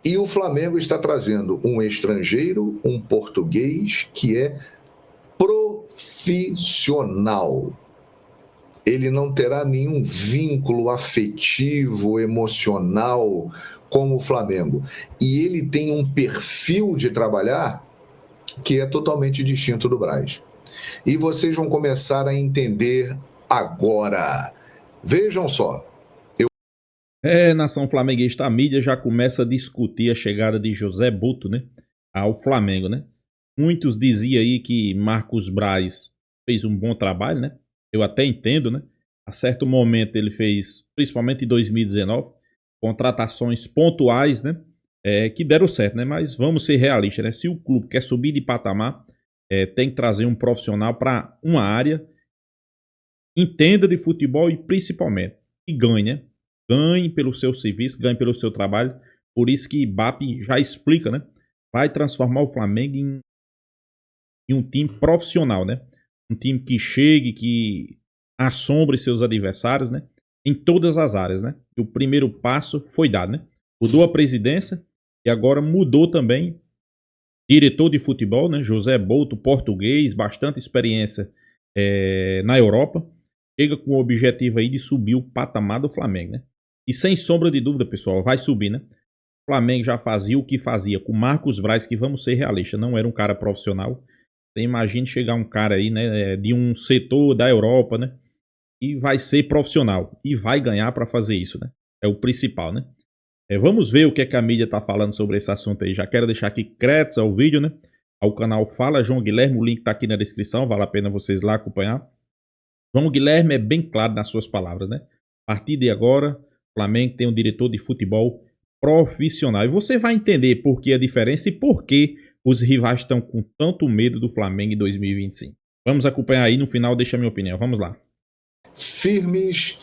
E o Flamengo está trazendo um estrangeiro, um português, que é profissional. Ele não terá nenhum vínculo afetivo, emocional com o Flamengo. E ele tem um perfil de trabalhar que é totalmente distinto do Braz. E vocês vão começar a entender agora. Vejam só. Nação flamenguista, a mídia já começa a discutir a chegada de José Boto, né, ao Flamengo, né? Muitos diziam aí que Marcos Braz fez um bom trabalho, né? Eu até entendo, né? A certo momento ele fez, principalmente em 2019, contratações pontuais, né? Que deram certo, né? Mas vamos ser realistas, né? Se o clube quer subir de patamar, tem que trazer um profissional para uma área, entenda de futebol e principalmente, e ganhe, né? Ganhe pelo seu serviço, ganhe pelo seu trabalho. Por isso que Ibape já explica, né? Vai transformar o Flamengo em um time profissional, né? Um time que chegue, que assombre seus adversários, né? Em todas as áreas, né? E o primeiro passo foi dado, né? Mudou a presidência e agora mudou também diretor de futebol, né? José Boto, português, bastante experiência na Europa. Chega com o objetivo aí de subir o patamar do Flamengo, né? E sem sombra de dúvida, pessoal, vai subir, né? O Flamengo já fazia o que fazia com Marcos Braz, que vamos ser realistas, não era um cara profissional. Você imagina chegar um cara aí, né, de um setor da Europa, né, e vai ser profissional e vai ganhar para fazer isso, né? É o principal, né? Vamos ver o que é que a mídia tá falando sobre esse assunto aí. Já quero deixar aqui créditos ao vídeo, né? Ao canal Fala João Guilherme, o link tá aqui na descrição, vale a pena vocês lá acompanhar. João Guilherme é bem claro nas suas palavras, né? A partir de agora, o Flamengo tem um diretor de futebol profissional. E você vai entender por que a diferença e por que os rivais estão com tanto medo do Flamengo em 2025. Vamos acompanhar aí, no final deixa a minha opinião. Vamos lá. Firmes,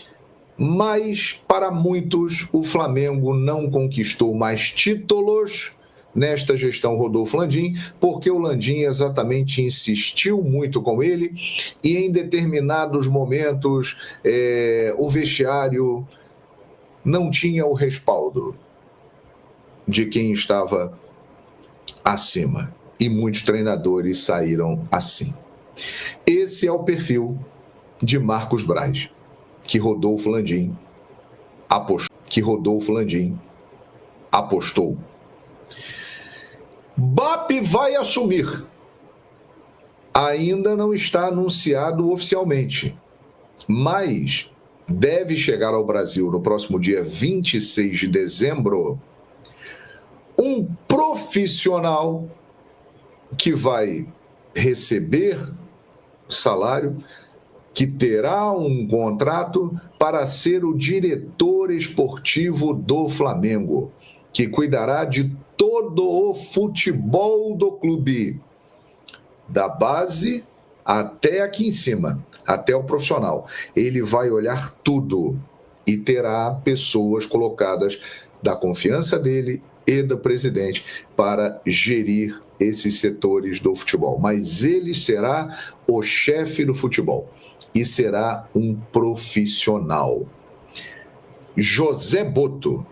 mas para muitos o Flamengo não conquistou mais títulos nesta gestão Rodolfo Landim, porque o Landim exatamente insistiu muito com ele e em determinados momentos o vestiário não tinha o respaldo de quem estava acima. E muitos treinadores saíram assim. Esse é o perfil de Marcos Braz, que Rodolfo Landim apostou. Bape vai assumir. Ainda não está anunciado oficialmente, mas deve chegar ao Brasil no próximo dia 26 de dezembro um profissional que vai receber salário, que terá um contrato para ser o diretor esportivo do Flamengo, que cuidará de todo o futebol do clube, da base até aqui em cima, até o profissional. Ele vai olhar tudo e terá pessoas colocadas da confiança dele e do presidente para gerir esses setores do futebol. Mas ele será o chefe do futebol e será um profissional. José Boto.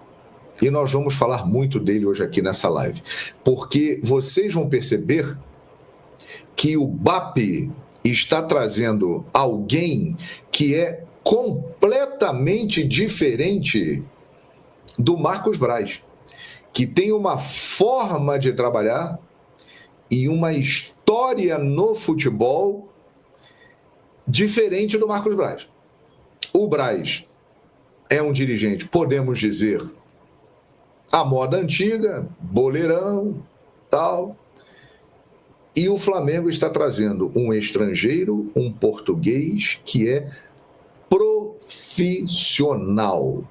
E nós vamos falar muito dele hoje aqui nessa live, porque vocês vão perceber que o Bape está trazendo alguém que é completamente diferente do Marcos Braz, que tem uma forma de trabalhar e uma história no futebol diferente do Marcos Braz. O Braz é um dirigente, podemos dizer, à moda antiga, boleirão, tal. E o Flamengo está trazendo um estrangeiro, um português, que é profissional.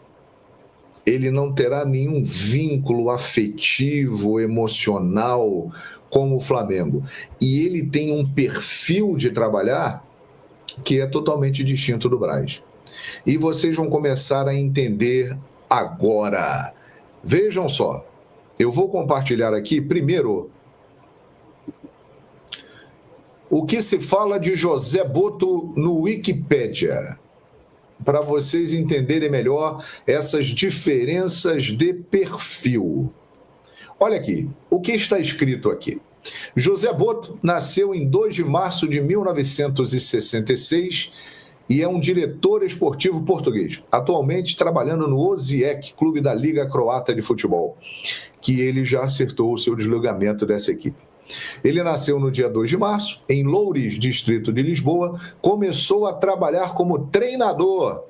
Ele não terá nenhum vínculo afetivo, emocional com o Flamengo. E ele tem um perfil de trabalhar que é totalmente distinto do Braz. E vocês vão começar a entender agora. Vejam só, eu vou compartilhar aqui primeiro o que se fala de José Boto no Wikipédia, para vocês entenderem melhor essas diferenças de perfil. Olha aqui, o que está escrito aqui? José Boto nasceu em 2 de março de 1966 e é um diretor esportivo português, atualmente trabalhando no Osijek, clube da Liga Croata de Futebol, que ele já acertou o seu desligamento dessa equipe. Ele nasceu no dia 2 de março, em Loures, distrito de Lisboa, começou a trabalhar como treinador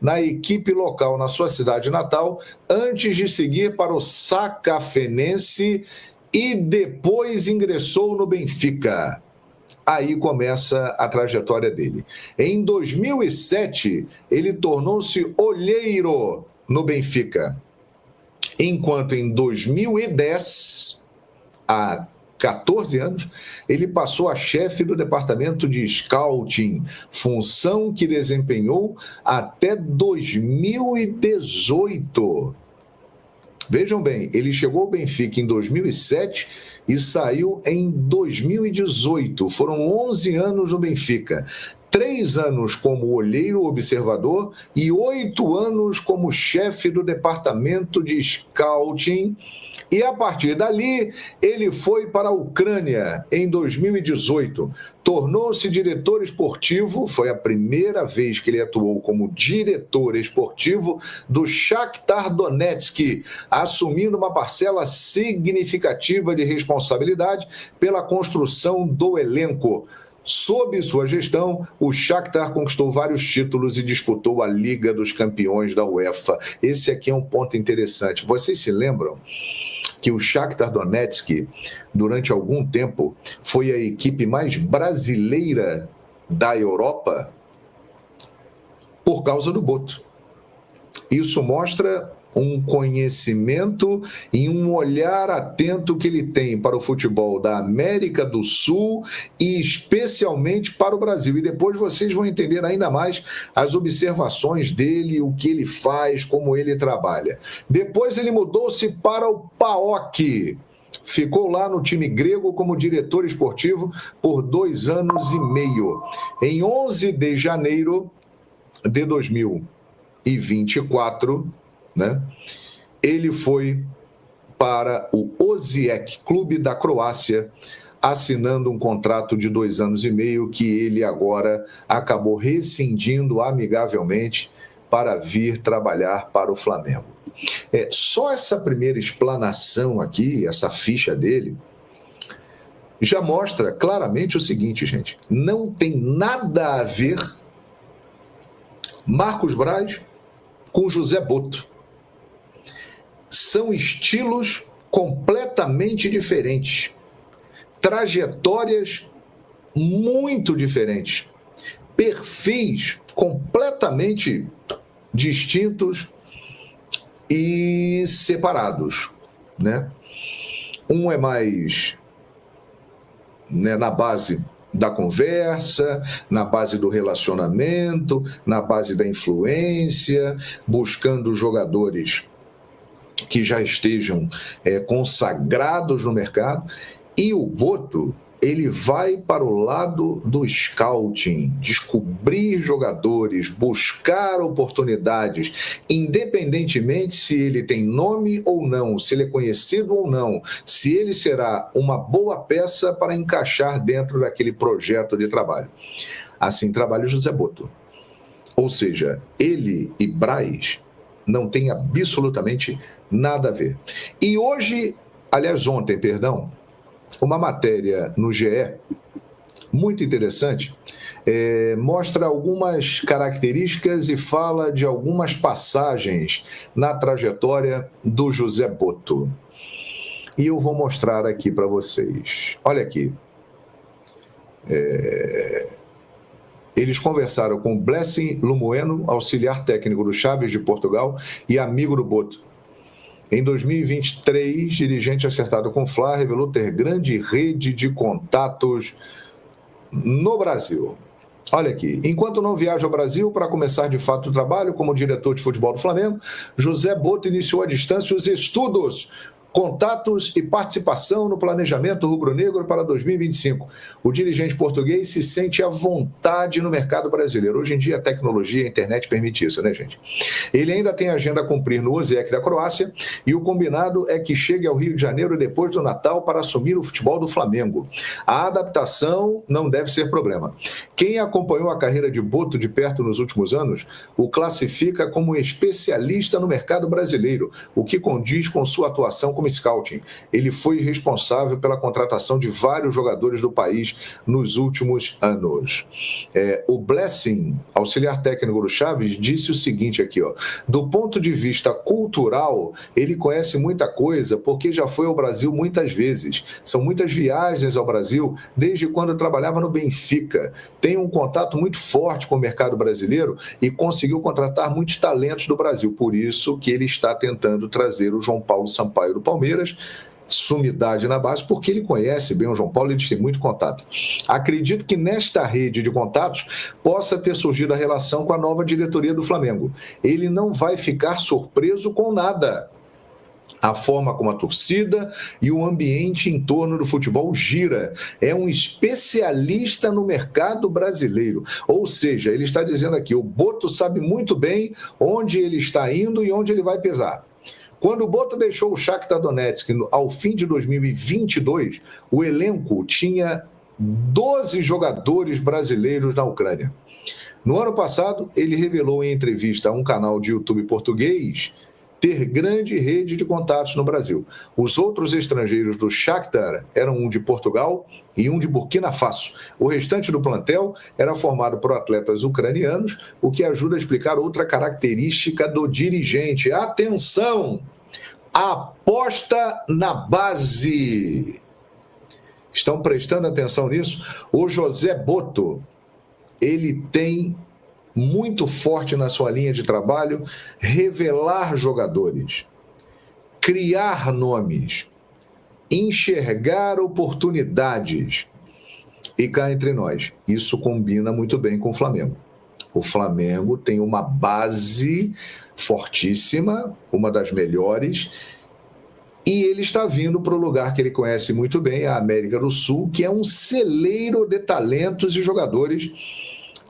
na equipe local na sua cidade natal, antes de seguir para o Sacafenense e depois ingressou no Benfica. Aí começa a trajetória dele. Em 2007, ele tornou-se olheiro no Benfica, enquanto em 2010, há 14 anos, ele passou a chefe do departamento de scouting, função que desempenhou até 2018. Vejam bem, ele chegou ao Benfica em 2007 e saiu em 2018. Foram 11 anos no Benfica. 3 anos como olheiro observador e 8 anos como chefe do departamento de scouting. E a partir dali, ele foi para a Ucrânia em 2018. Tornou-se diretor esportivo, foi a primeira vez que ele atuou como diretor esportivo do Shakhtar Donetsk, assumindo uma parcela significativa de responsabilidade pela construção do elenco. Sob sua gestão, o Shakhtar conquistou vários títulos e disputou a Liga dos Campeões da UEFA. Esse aqui é um ponto interessante. Vocês se lembram que o Shakhtar Donetsk, durante algum tempo, foi a equipe mais brasileira da Europa por causa do Boto? Isso mostra um conhecimento e um olhar atento que ele tem para o futebol da América do Sul e especialmente para o Brasil. E depois vocês vão entender ainda mais as observações dele, o que ele faz, como ele trabalha. Depois ele mudou-se para o PAOK. Ficou lá no time grego como diretor esportivo por 2 anos e meio. Em 11 de janeiro de 2024, ele foi para o Osijek, clube da Croácia, assinando um contrato de 2 anos e meio que ele agora acabou rescindindo amigavelmente para vir trabalhar para o Flamengo. Só essa primeira explanação aqui, essa ficha dele, já mostra claramente o seguinte, gente: não tem nada a ver Marcos Braz com José Boto. São estilos completamente diferentes, trajetórias muito diferentes, perfis completamente distintos e separados, Um é mais na base da conversa, na base do relacionamento, na base da influência, buscando jogadores que já estejam consagrados no mercado. E o Boto, ele vai para o lado do scouting, descobrir jogadores, buscar oportunidades, independentemente se ele tem nome ou não, se ele é conhecido ou não, se ele será uma boa peça para encaixar dentro daquele projeto de trabalho. Assim trabalha o José Boto. Ou seja, ele e Braz não têm absolutamente nada a ver. E hoje, aliás, ontem, uma matéria no GE, muito interessante, mostra algumas características e fala de algumas passagens na trajetória do José Boto. E eu vou mostrar aqui para vocês. Olha aqui. Eles conversaram com Blessing Lumoeno, auxiliar técnico do Chaves de Portugal e amigo do Boto. Em 2023, dirigente acertado com o Fla revelou ter grande rede de contatos no Brasil. Olha aqui, enquanto não viaja ao Brasil para começar de fato o trabalho como diretor de futebol do Flamengo, José Boto iniciou à distância os estudos contatos e participação no planejamento rubro-negro para 2025. O dirigente português se sente à vontade no mercado brasileiro. Hoje em dia, a tecnologia, a internet permite isso, né, gente? Ele ainda tem agenda a cumprir no Osijek da Croácia e o combinado é que chegue ao Rio de Janeiro depois do Natal para assumir o futebol do Flamengo. A adaptação não deve ser problema. Quem acompanhou a carreira de Boto de perto nos últimos anos o classifica como especialista no mercado brasileiro, o que condiz com sua atuação como scouting. Ele foi responsável pela contratação de vários jogadores do país nos últimos anos. O Blessing, auxiliar técnico do Chaves, disse o seguinte aqui, ó: do ponto de vista cultural, ele conhece muita coisa porque já foi ao Brasil muitas vezes. São muitas viagens ao Brasil desde quando trabalhava no Benfica. Tem um contato muito forte com o mercado brasileiro e conseguiu contratar muitos talentos do Brasil. Por isso que ele está tentando trazer o João Paulo Sampaio do Palmeiras, sumidade na base, porque ele conhece bem o João Paulo e eles têm muito contato. Acredito que nesta rede de contatos possa ter surgido a relação com a nova diretoria do Flamengo. Ele não vai ficar surpreso com nada. A forma como a torcida e o ambiente em torno do futebol gira. É um especialista no mercado brasileiro. Ou seja, ele está dizendo aqui, o Boto sabe muito bem onde ele está indo e onde ele vai pesar. Quando o Boto deixou o Shakhtar Donetsk ao fim de 2022, o elenco tinha 12 jogadores brasileiros na Ucrânia. No ano passado, ele revelou em entrevista a um canal de YouTube português ter grande rede de contatos no Brasil. Os outros estrangeiros do Shakhtar eram um de Portugal e um de Burkina Faso. O restante do plantel era formado por atletas ucranianos, o que ajuda a explicar outra característica do dirigente. Atenção! Aposta na base. Estão prestando atenção nisso? O José Boto, ele tem muito forte na sua linha de trabalho revelar jogadores, criar nomes, enxergar oportunidades. E cá entre nós, isso combina muito bem com o Flamengo. O Flamengo tem uma base fortíssima, uma das melhores, e ele está vindo para o lugar que ele conhece muito bem, a América do Sul, que é um celeiro de talentos e jogadores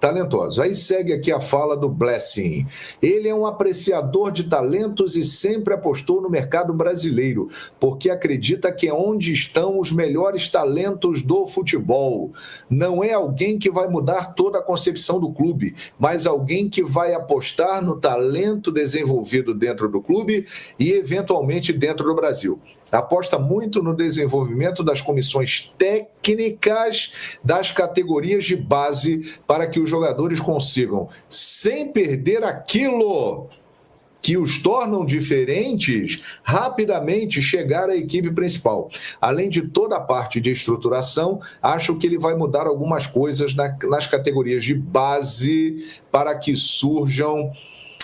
talentosos. Aí segue aqui a fala do Blessing. Ele é um apreciador de talentos e sempre apostou no mercado brasileiro, porque acredita que é onde estão os melhores talentos do futebol. Não é alguém que vai mudar toda a concepção do clube, mas alguém que vai apostar no talento desenvolvido dentro do clube e, eventualmente, dentro do Brasil. Aposta muito no desenvolvimento das comissões técnicas das categorias de base para que os jogadores consigam, sem perder aquilo que os tornam diferentes, rapidamente chegar à equipe principal. Além de toda a parte de estruturação, acho que ele vai mudar algumas coisas nas categorias de base para que surjam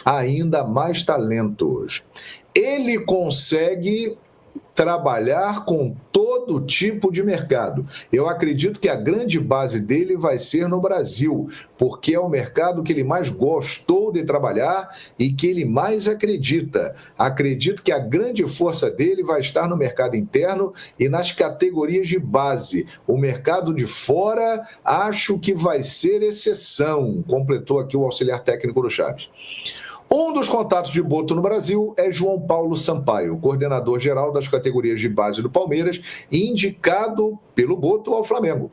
ainda mais talentos. Ele consegue trabalhar com todo tipo de mercado. Eu acredito que a grande base dele vai ser no Brasil, porque é o mercado que ele mais gostou de trabalhar e que ele mais acredita. Acredito que a grande força dele vai estar no mercado interno e nas categorias de base. O mercado de fora, acho que vai ser exceção, completou aqui o auxiliar técnico do Chaves. Um dos contatos de Boto no Brasil é João Paulo Sampaio, coordenador geral das categorias de base do Palmeiras, indicado pelo Boto ao Flamengo.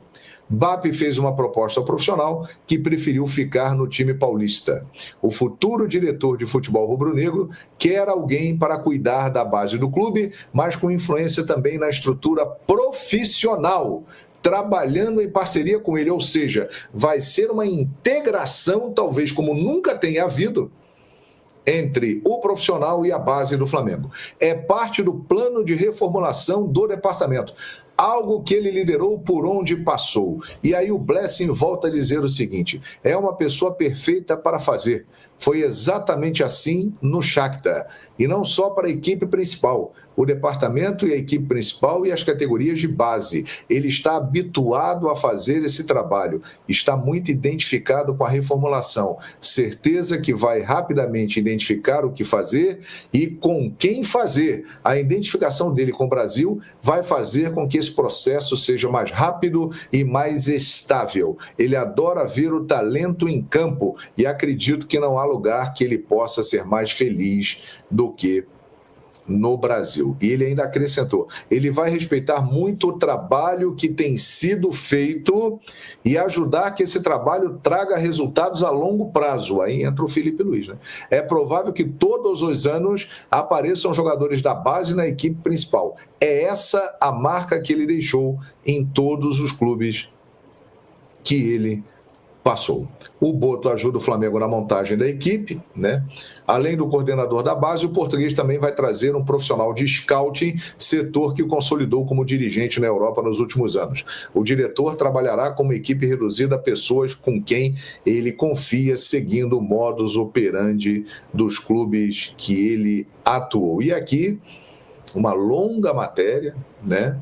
BAP fez uma proposta ao profissional que preferiu ficar no time paulista. O futuro diretor de futebol rubro-negro quer alguém para cuidar da base do clube, mas com influência também na estrutura profissional, trabalhando em parceria com ele, ou seja, vai ser uma integração, talvez como nunca tenha havido, entre o profissional e a base do Flamengo. É parte do plano de reformulação do departamento. algo que ele liderou por onde passou. E aí o Blessing volta a dizer o seguinte: é uma pessoa perfeita para fazer. Foi exatamente assim no Shakhtar, e não só para a equipe principal, o departamento e a equipe principal e as categorias de base. Ele está habituado a fazer esse trabalho, está muito identificado com a reformulação, certeza que vai rapidamente identificar o que fazer e com quem fazer. A identificação dele com o Brasil vai fazer com que esse processo seja mais rápido e mais estável. Ele adora ver o talento em campo e acredito que não há lugar que ele possa ser mais feliz do que no Brasil. E ele ainda acrescentou: ele vai respeitar muito o trabalho que tem sido feito e ajudar que esse trabalho traga resultados a longo prazo. Aí entra o Felipe Luiz, né? É provável que todos os anos apareçam jogadores da base na equipe principal. É essa a marca que ele deixou em todos os clubes que ele passou. O Boto ajuda o Flamengo na montagem da equipe, né? Além do coordenador da base, o português também vai trazer um profissional de scouting, setor que o consolidou como dirigente na Europa nos últimos anos. O diretor trabalhará com uma equipe reduzida a pessoas com quem ele confia, seguindo o modus operandi dos clubes que ele atuou. E aqui, uma longa matéria, né?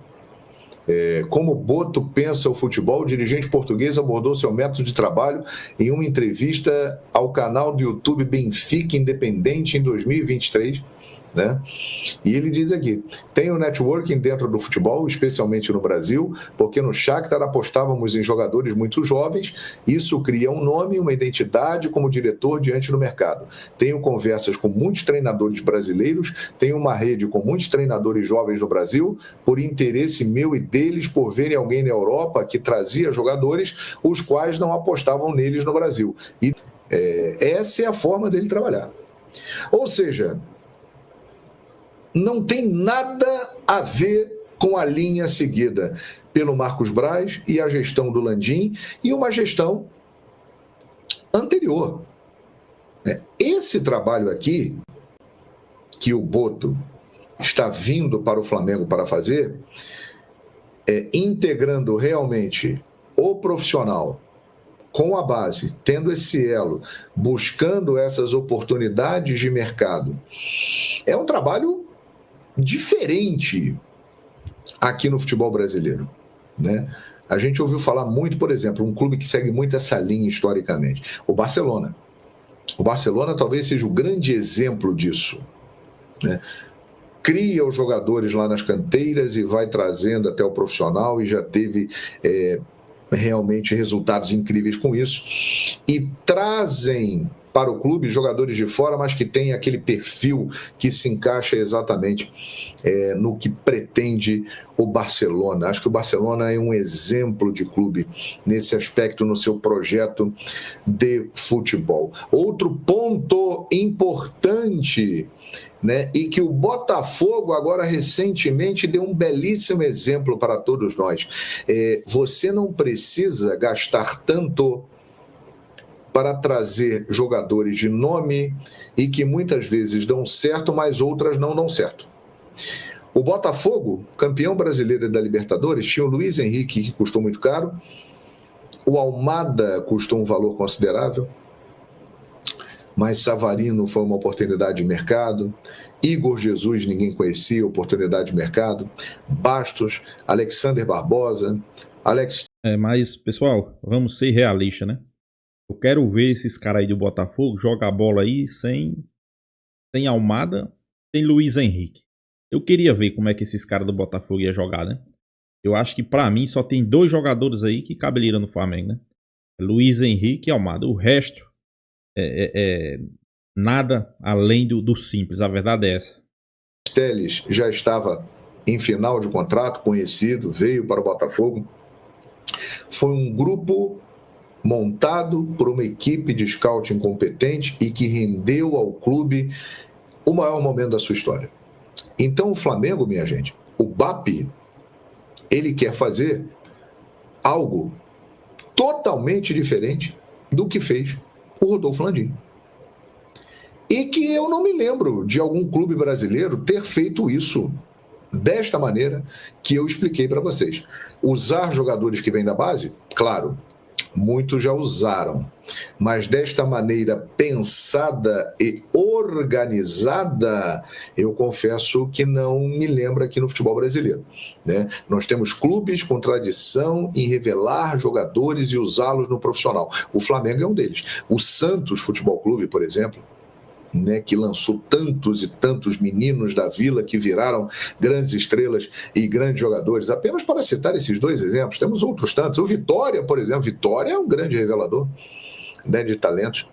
Como o Boto pensa o futebol, o dirigente português abordou seu método de trabalho em uma entrevista ao canal do YouTube Benfica Independente em 2023, né? E ele diz aqui: tem o networking dentro do futebol, especialmente no Brasil, porque no Shakhtar apostávamos em jogadores muito jovens, isso cria um nome e uma identidade como diretor diante do mercado. Tenho conversas com muitos treinadores brasileiros, tenho uma rede com muitos treinadores jovens no Brasil, por interesse meu e deles por verem alguém na Europa que trazia jogadores, os quais não apostavam neles no Brasil. E essa é a forma dele trabalhar. Ou seja, não tem nada a ver com a linha seguida pelo Marcos Braz e a gestão do Landim e uma gestão anterior. Esse trabalho aqui, que o Boto está vindo para o Flamengo para fazer, integrando realmente o profissional com a base, tendo esse elo, buscando essas oportunidades de mercado, é um trabalho diferente aqui no futebol brasileiro, né? A gente ouviu falar muito, por exemplo, um clube que segue muito essa linha historicamente, o Barcelona. O Barcelona talvez seja o grande exemplo disso, né? Cria os jogadores lá nas canteiras e vai trazendo até o profissional e já teve realmente resultados incríveis com isso. E trazem para o clube jogadores de fora, mas que tem aquele perfil que se encaixa exatamente no que pretende o Barcelona. Acho que o Barcelona é um exemplo de clube nesse aspecto, no seu projeto de futebol. Outro ponto importante, né, e que o Botafogo agora recentemente deu um belíssimo exemplo para todos nós. Você não precisa gastar tanto para trazer jogadores de nome e que muitas vezes dão certo, mas outras não dão certo. O Botafogo, campeão brasileiro da Libertadores, tinha o Luiz Henrique, que custou muito caro, o Almada custou um valor considerável, mas Savarino foi uma oportunidade de mercado, Igor Jesus ninguém conhecia, oportunidade de mercado, Bastos, Alexander Barbosa, Mas, pessoal, vamos ser realistas, né? Eu quero ver esses caras aí do Botafogo jogar bola aí sem Almada, sem Luiz Henrique. Eu queria ver como é que esses caras do Botafogo iam jogar, né? Eu acho que pra mim só tem 2 jogadores aí que caberiam no Flamengo, né? Luiz Henrique e Almada. O resto nada além do simples, a verdade é essa. Teles já estava em final de contrato, conhecido, veio para o Botafogo. Foi um grupo montado por uma equipe de scouting competente e que rendeu ao clube o maior momento da sua história. Então o Flamengo, minha gente, o BAP, ele quer fazer algo totalmente diferente do que fez o Rodolfo Landim. E que eu não me lembro de algum clube brasileiro ter feito isso, desta maneira que eu expliquei para vocês. Usar jogadores que vêm da base? Claro, muitos já usaram, mas desta maneira pensada e organizada, eu confesso que não me lembra aqui no futebol brasileiro, né? Nós temos clubes com tradição em revelar jogadores e usá-los no profissional. O Flamengo é um deles. O Santos Futebol Clube, por exemplo, né, que lançou tantos e tantos meninos da Vila que viraram grandes estrelas e grandes jogadores. Apenas para citar esses dois exemplos, temos outros tantos. O Vitória, por exemplo, Vitória é um grande revelador, né, de talentos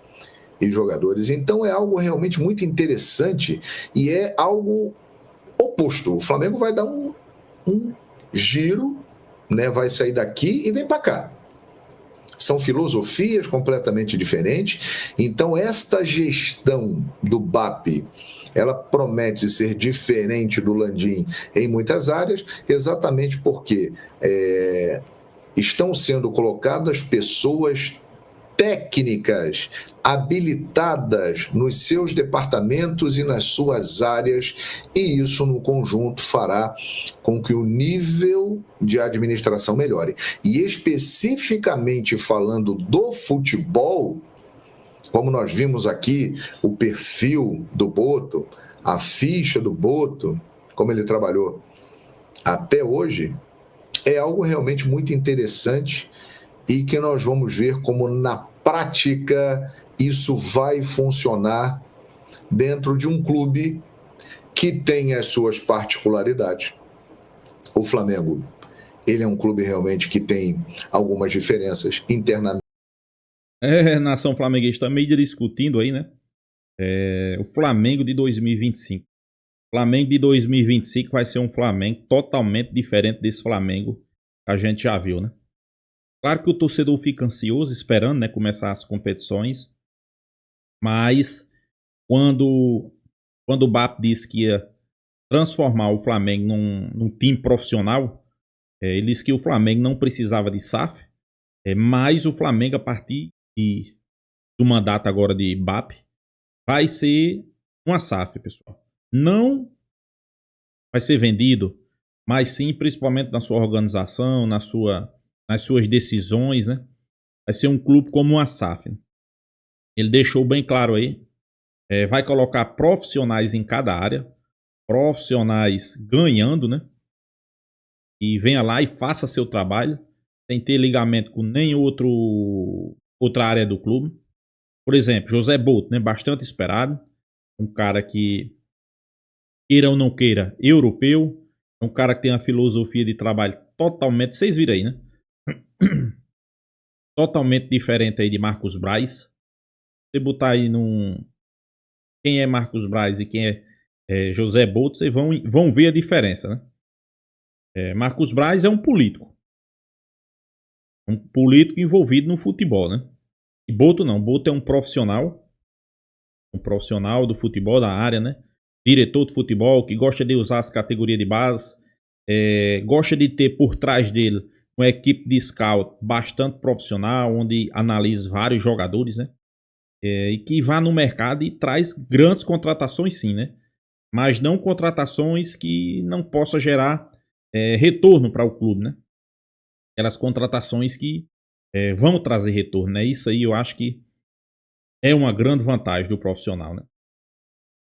e jogadores. Então é algo realmente muito interessante e é algo oposto. O Flamengo vai dar um giro, né, vai sair daqui e vem para cá. São filosofias completamente diferentes. Então, esta gestão do BAP, ela promete ser diferente do Landim em muitas áreas, exatamente porque estão sendo colocadas pessoas técnicas, habilitadas nos seus departamentos e nas suas áreas, e isso no conjunto fará com que o nível de administração melhore. E especificamente falando do futebol, como nós vimos aqui, o perfil do Boto, a ficha do Boto, como ele trabalhou até hoje, é algo realmente muito interessante e que nós vamos ver como na prática isso vai funcionar dentro de um clube que tem as suas particularidades. O Flamengo, ele é um clube realmente que tem algumas diferenças internamente. Nação flamenguista mídia discutindo aí, né? O Flamengo de 2025. O Flamengo de 2025 vai ser um Flamengo totalmente diferente desse Flamengo que a gente já viu, né? Claro que o torcedor fica ansioso, esperando, né, começar as competições. Mas quando o BAP disse que ia transformar o Flamengo num time profissional, ele disse que o Flamengo não precisava de SAF, mas o Flamengo, a partir do mandato agora de BAP, vai ser uma SAF, pessoal. Não vai ser vendido, mas sim, principalmente na sua organização, nas suas decisões, né? Vai ser um clube como uma SAF. Né? Ele deixou bem claro aí. Vai colocar profissionais em cada área. Profissionais ganhando, né? E venha lá e faça seu trabalho. Sem ter ligamento com nem outra área do clube. Por exemplo, José Boto, né? Bastante esperado. Um cara que, queira ou não queira, europeu. É um cara que tem uma filosofia de trabalho totalmente... Vocês viram aí, né? Totalmente diferente aí de Marcos Braz. Você botar aí quem é Marcos Braz e quem é José Boto, vocês vão ver a diferença, né? Marcos Braz é um político. Um político envolvido no futebol, né? E Boto não. Boto é um profissional. Um profissional do futebol, da área, né? Diretor de futebol, que gosta de usar as categorias de base. Gosta de ter por trás dele uma equipe de scout bastante profissional, onde analisa vários jogadores, né? E que vá no mercado e traz grandes contratações, sim, né? Mas não contratações que não possa gerar retorno para o clube, né? Aquelas contratações que vão trazer retorno, né? Isso aí eu acho que é uma grande vantagem do profissional, né?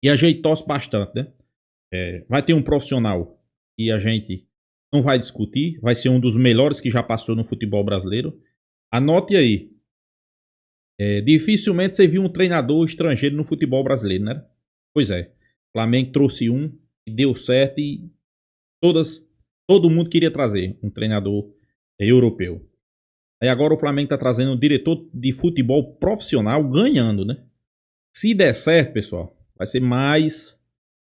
E a gente torce bastante, né? Vai ter um profissional que a gente não vai discutir, vai ser um dos melhores que já passou no futebol brasileiro. Anote aí. Dificilmente você viu um treinador estrangeiro no futebol brasileiro, né? Pois é. O Flamengo trouxe um e deu certo e todo mundo queria trazer um treinador europeu. Aí agora o Flamengo está trazendo um diretor de futebol profissional ganhando, né? Se der certo, pessoal, vai ser mais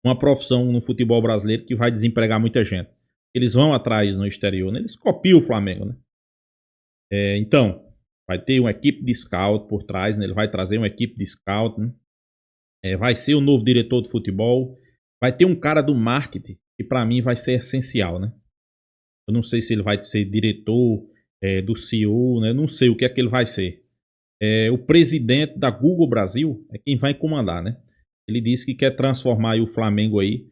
uma profissão no futebol brasileiro que vai desempregar muita gente. Eles vão atrás no exterior, né? Eles copiam o Flamengo, né? Então, vai ter uma equipe de scout por trás, né? Ele vai trazer uma equipe de scout, né? Vai ser o novo diretor de futebol. Vai ter um cara do marketing, que para mim vai ser essencial, né? Eu não sei se ele vai ser diretor do CEO, né? Não sei o que é que ele vai ser. O presidente da Google Brasil é quem vai comandar, né? Ele disse que quer transformar aí o Flamengo aí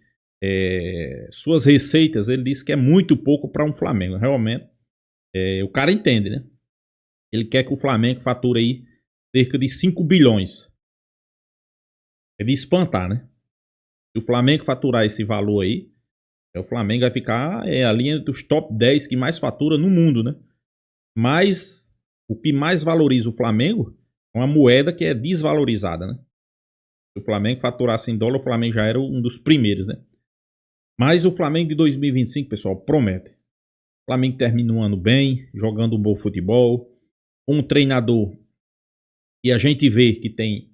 suas receitas, ele disse que é muito pouco para um Flamengo. Realmente, o cara entende, né? Ele quer que o Flamengo fature aí cerca de 5 bilhões. É de espantar, né? Se o Flamengo faturar esse valor aí, o Flamengo vai ficar ali entre os top 10 que mais fatura no mundo, né? Mas o que mais valoriza o Flamengo é uma moeda que é desvalorizada, né? Se o Flamengo faturasse em dólar, o Flamengo já era um dos primeiros, né? Mas o Flamengo de 2025, pessoal, promete. O Flamengo termina um ano bem, jogando um bom futebol, um treinador que a gente vê que tem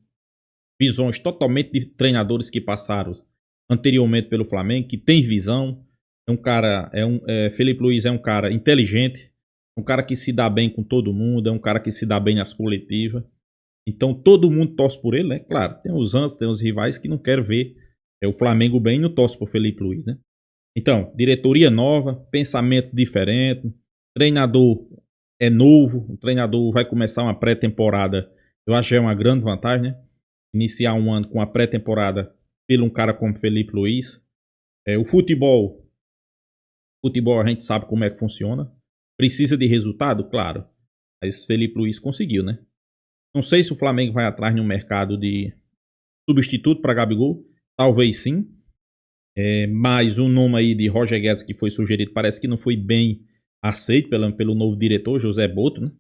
visões totalmente de treinadores que passaram anteriormente pelo Flamengo, que tem visão. É um cara, Felipe Luiz é um cara inteligente, um cara que se dá bem com todo mundo, é um cara que se dá bem nas coletivas. Então todo mundo torce por ele, né? Claro, tem os antes, tem os rivais que não querem ver o Flamengo bem e não torce por Felipe Luiz, né? Então, diretoria nova, pensamentos diferentes, treinador é novo, o treinador vai começar uma pré-temporada, eu acho que é uma grande vantagem, né? Iniciar um ano com a pré-temporada pelo um cara como Felipe Luiz. O futebol a gente sabe como é que funciona. Precisa de resultado? Claro. Mas Felipe Luiz conseguiu, né? Não sei se o Flamengo vai atrás de um mercado de substituto para Gabigol. Talvez sim. Mas o nome aí de Roger Guedes que foi sugerido parece que não foi bem aceito pelo novo diretor, José Boto, né?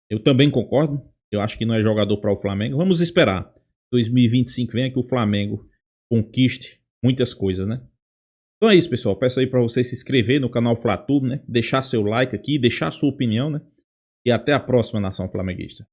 Eu também concordo. Eu acho que não é jogador para o Flamengo. Vamos esperar. 2025 venha que o Flamengo conquiste muitas coisas, né? Então é isso, pessoal. Peço aí para você se inscrever no canal FlaTube, né? Deixar seu like aqui, deixar sua opinião, né? E até a próxima, nação flamenguista.